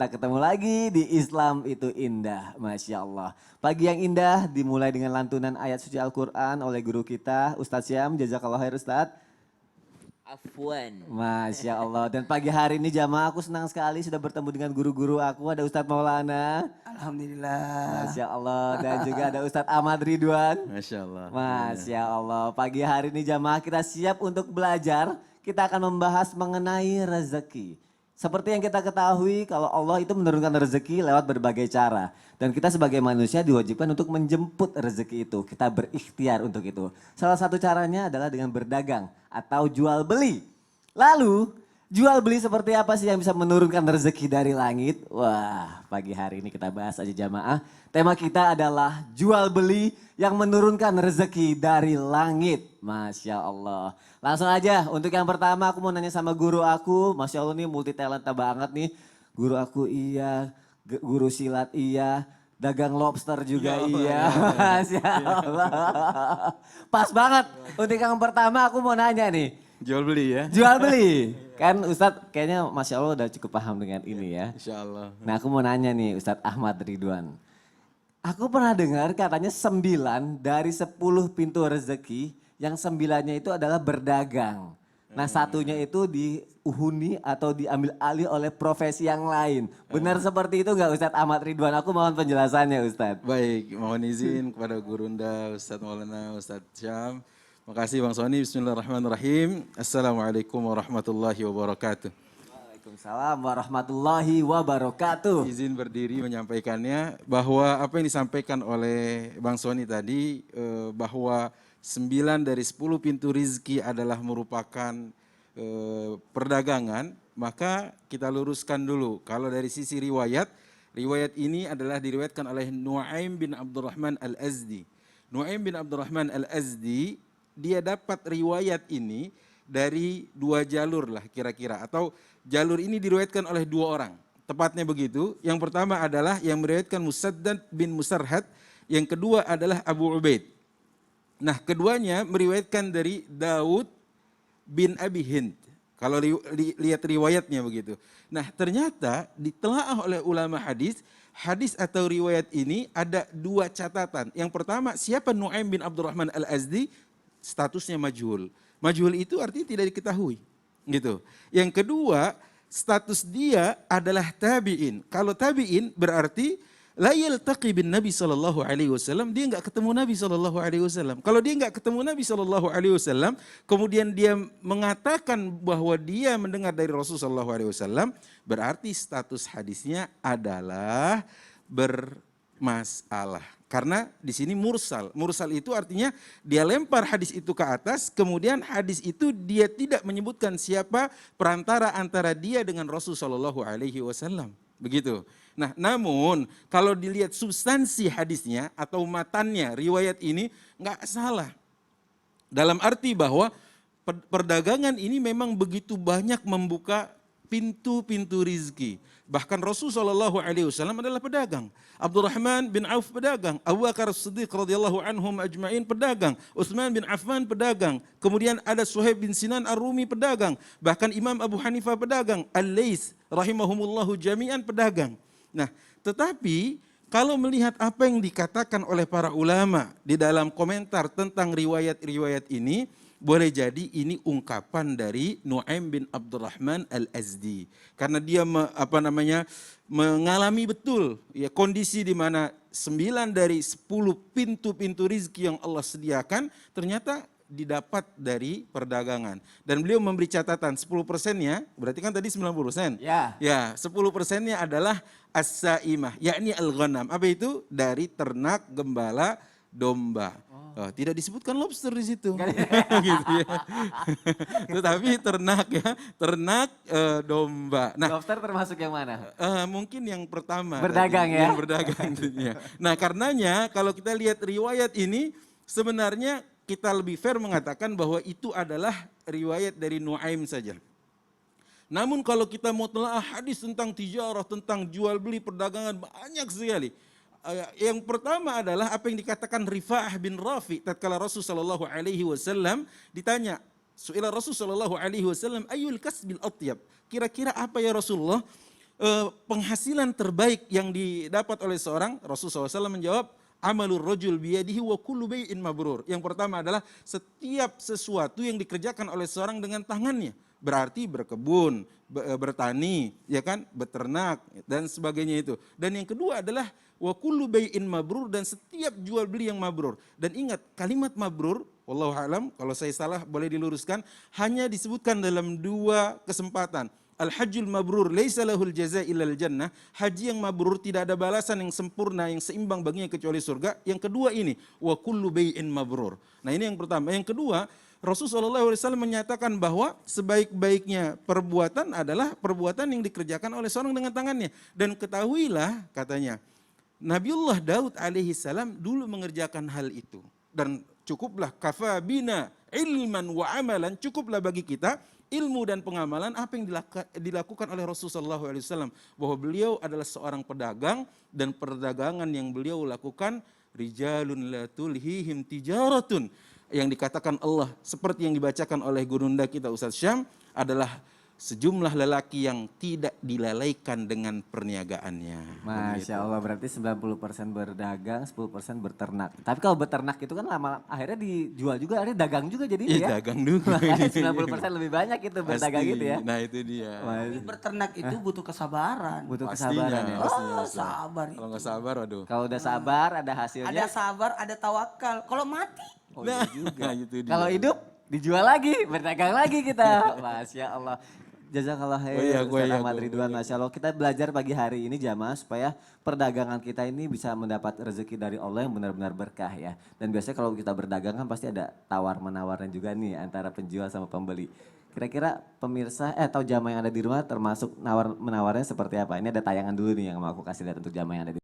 kita ketemu lagi di Islam itu indah, Masya Allah. Pagi yang indah dimulai dengan lantunan ayat suci Al-Quran oleh guru kita, Ustadz Syam, jazakallah khair Ustadz. Afwan. Masya Allah. Dan pagi hari ini jamaah aku senang sekali sudah bertemu dengan guru-guru aku. Ada Ustadz Maulana. Alhamdulillah. Masya Allah. Dan juga ada Ustadz Ahmad Ridwan. Masya Allah. Masya Allah. Pagi hari ini jamaah kita siap untuk belajar. Kita akan membahas mengenai rezeki. Seperti yang kita ketahui kalau Allah itu menurunkan rezeki lewat berbagai cara. Dan kita sebagai manusia diwajibkan untuk menjemput rezeki itu. Kita berikhtiar untuk itu. Salah satu caranya adalah dengan berdagang atau jual beli. Lalu jual beli seperti apa sih yang bisa menurunkan rezeki dari langit? Wah, pagi hari ini kita bahas aja jamaah. Tema kita adalah jual beli yang menurunkan rezeki dari langit. Masya Allah. Langsung aja untuk yang pertama aku mau nanya sama guru aku. Masya Allah nih multi talenta banget nih. Guru aku iya, guru silat iya, dagang lobster juga iya. Masya Allah. Pas banget. Untuk yang pertama aku mau nanya nih. Jual beli ya? Jual beli. Kan Ustadz kayaknya Masya Allah udah cukup paham dengan ini ya. Insya Allah. Nah aku mau nanya nih Ustadz Ahmad Ridwan. Aku pernah dengar katanya 9 dari 10 pintu rezeki yang 9-nya itu adalah berdagang. Nah satunya itu diuhuni atau diambil alih oleh profesi yang lain. Benar seperti itu nggak Ustadz Ahmad Ridwan? Aku mohon penjelasannya Ustadz. Baik, mohon izin kepada Gurunda, Ustadz Maulana, Ustadz Syam. Makasih Bang Soni, bismillahirrahmanirrahim. Assalamualaikum warahmatullahi wabarakatuh. Waalaikumsalam warahmatullahi wabarakatuh. Izin berdiri menyampaikannya bahwa apa yang disampaikan oleh Bang Soni tadi bahwa 9 dari 10 pintu rizki adalah merupakan perdagangan, maka kita luruskan dulu. Kalau dari sisi riwayat ini adalah diriwayatkan oleh Nu'aim bin Abdurrahman Al-Azdi. Nu'aim bin Abdurrahman Al-Azdi, dia dapat riwayat ini dari 2 jalur lah kira-kira. Atau jalur ini diriwayatkan oleh 2 orang. Tepatnya begitu. Yang pertama adalah yang meriwayatkan Musaddad bin Musarhad. Yang kedua adalah Abu Ubaid. Nah keduanya meriwayatkan dari Daud bin Abi Hind. Kalau lihat riwayatnya begitu. Nah ternyata ditelaah oleh ulama hadis atau riwayat ini ada 2 catatan. Yang pertama siapa Nu'aim bin Abdurrahman Al-Azdi? Statusnya majhul. Majhul itu artinya tidak diketahui. Gitu. Yang kedua status dia adalah tabi'in. Kalau tabi'in berarti la yaltaqi bin Nabi SAW, dia enggak ketemu Nabi SAW. Kalau dia enggak ketemu Nabi SAW, kemudian dia mengatakan bahwa dia mendengar dari Rasulullah SAW, berarti status hadisnya adalah bermasalah. Karena di sini mursal. Mursal itu artinya dia lempar hadis itu ke atas, kemudian hadis itu dia tidak menyebutkan siapa perantara antara dia dengan Rasulullah SAW. Begitu. Nah, namun kalau dilihat substansi hadisnya atau matannya, riwayat ini nggak salah. Dalam arti bahwa perdagangan ini memang begitu banyak membuka pintu-pintu rizki. Bahkan Rasulullah SAW adalah pedagang. Abdurrahman bin Auf pedagang. Abu Bakar As-Siddiq radhiyallahu anhum ajma'in pedagang. Utsman bin Affan pedagang. Kemudian ada Suhaib bin Sinan Ar-Rumi pedagang. Bahkan Imam Abu Hanifah pedagang. Al-Lais rahimahumullahu jami'an pedagang. Nah, tetapi kalau melihat apa yang dikatakan oleh para ulama di dalam komentar tentang riwayat-riwayat ini, boleh jadi ini ungkapan dari Nu'aim bin Abdurrahman Al-Azdi. Karena dia mengalami betul ya kondisi di mana 9 dari 10 pintu-pintu rizki yang Allah sediakan ternyata didapat dari perdagangan. Dan beliau memberi catatan 10%-nya, berarti kan tadi 90%. Ya. Ya, 10%-nya adalah as-saimah, yakni al-ghanam. Apa itu? Dari ternak, gembala, domba. Oh, tidak disebutkan lobster di situ. Gitu ya. Tetapi ternak ya, ternak domba. Nah, lobster termasuk yang mana? mungkin yang pertama. Berdagang tadi, ya. Yang berdagang. Ya. Nah, karenanya kalau kita lihat riwayat ini sebenarnya kita lebih fair mengatakan bahwa itu adalah riwayat dari Nu'aim saja. Namun kalau kita mau telah hadis tentang tijarah, tentang jual beli perdagangan banyak sekali. Yang pertama adalah apa yang dikatakan Rifa'ah bin Rafi tatkala Rasulullah SAW ditanya, su'ila Rasulullah SAW ayyul kasbil atyab, kira-kira apa ya Rasulullah penghasilan terbaik yang didapat oleh seorang, Rasulullah SAW menjawab, amalur rajul biyadihi wa kullu bai'in mabrur. Yang pertama adalah setiap sesuatu yang dikerjakan oleh seorang dengan tangannya. Berarti berkebun, bertani, ya kan, beternak dan sebagainya itu. Dan yang kedua adalah wa kullu bai'in mabrur, dan setiap jual beli yang mabrur. Dan ingat, kalimat mabrur, wallahu alam, kalau saya salah boleh diluruskan, hanya disebutkan dalam 2 kesempatan. Al-hajjul mabrur laisa lahul jaza illal jannah. Haji yang mabrur tidak ada balasan yang sempurna, yang seimbang baginya kecuali surga. Yang kedua ini, wa kullu bai'in mabrur. Nah, ini yang pertama. Yang kedua, Rasulullah SAW menyatakan bahwa sebaik-baiknya perbuatan adalah perbuatan yang dikerjakan oleh seorang dengan tangannya. Dan ketahuilah, katanya, Nabiullah Daud alaihi salam dulu mengerjakan hal itu. Dan cukuplah kafabina ilman wa amalan, cukuplah bagi kita ilmu dan pengamalan apa yang dilakukan oleh Rasulullah SAW. Bahwa beliau adalah seorang pedagang, dan perdagangan yang beliau lakukan, rijalun la tulhihim tijaratun. Yang dikatakan Allah, seperti yang dibacakan oleh gurunda kita Ustaz Syam, adalah sejumlah lelaki yang tidak dilalaikan dengan perniagaannya. Masya Allah, berarti 90% berdagang, 10% berternak. Tapi kalau beternak itu kan lama akhirnya dijual juga, akhirnya dagang juga jadi Iya, ya. dagang juga. Makanya 90% lebih banyak itu berdagang Pasti. gitu ya. Nah, itu dia. Tapi berternak itu butuh kesabaran. Butuh Pastinya, kesabaran ya. pastinya, Oh, Ustaz. sabar Kalau itu. nggak sabar, waduh. Kalau udah sabar ada hasilnya. Ada sabar, ada tawakal. Kalau mati, Oh, iya juga. Nah, itu dia. Kalau hidup dijual lagi, berdagang lagi kita. Masya Allah. Jazakallah khair, Ustaz Ahmad Ridwan. Masya Allah, kita belajar pagi hari ini jamaah supaya perdagangan kita ini bisa mendapat rezeki dari Allah yang benar-benar berkah ya. Dan biasanya kalau kita berdagang kan pasti ada tawar-menawarnya juga nih antara penjual sama pembeli. Kira-kira pemirsa atau jamaah yang ada di rumah termasuk nawar-menawarnya seperti apa? Ini ada tayangan dulu nih yang mau aku kasih lihat untuk jamaah yang ada di